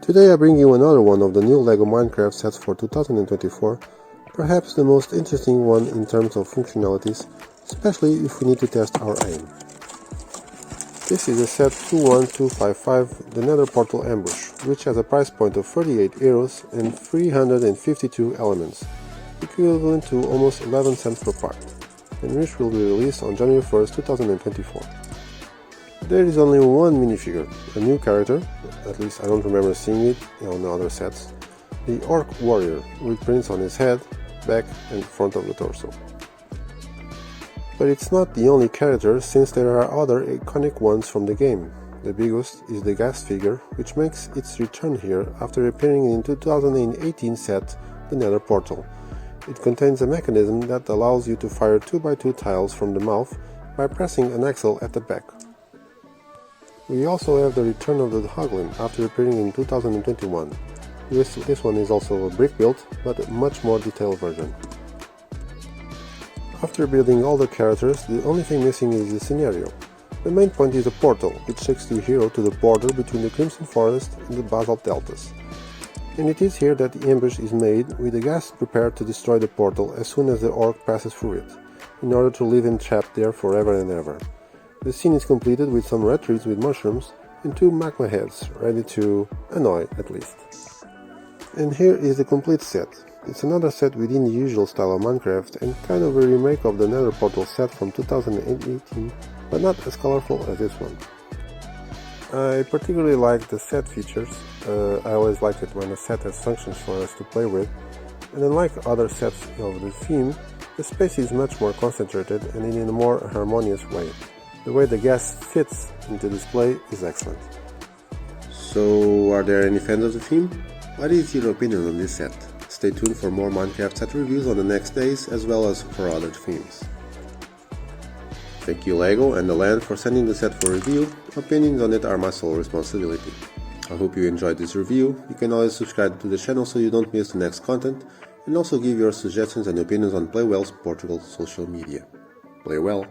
Today I bring you another one of the new LEGO Minecraft sets for 2024, perhaps the most interesting one in terms of functionalities, especially if we need to test our aim. This is a set 21255, the Nether Portal Ambush, which has a price point of 38 euros and 352 elements, equivalent to almost 11 cents per part, and which will be released on January 1st, 2024. There is only one minifigure, a new character, at least I don't remember seeing it on other sets, the Orc Warrior, with prints on his head, back and front of the torso. But it's not the only character, since there are other iconic ones from the game. The biggest is the Ghast figure, which makes its return here after appearing in 2018 set The Nether Portal. It contains a mechanism that allows you to fire 2x2 tiles from the mouth by pressing an axle at the back. We also have the return of the Hoglin after appearing in 2021. This one is also a brick build, but a much more detailed version. After building all the characters, the only thing missing is the scenario. The main point is a portal, which takes the hero to the border between the Crimson Forest and the Basalt Deltas. And it is here that the ambush is made, with the Ghast prepared to destroy the portal as soon as the Orc passes through it, in order to leave him trapped there forever and ever. The scene is completed with some red trees with mushrooms and 2 magma heads, ready to annoy at least. And here is the complete set. It's another set within the usual style of Minecraft and kind of a remake of the Nether Portal set from 2018, but not as colorful as this one. I particularly like the set features. I always like it when a set has functions for us to play with, and unlike other sets of the theme, the space is much more concentrated and in a more harmonious way. The way the Ghast fits into display is excellent. So, are there any fans of the theme? What is your opinion on this set? Stay tuned for more Minecraft set reviews on the next days, as well as for other themes. Thank you LEGO and the Land for sending the set for review. Opinions on it are my sole responsibility. I hope you enjoyed this review. You can always subscribe to the channel so you don't miss the next content, and also give your suggestions and opinions on Playwell's Portugal social media. Play well!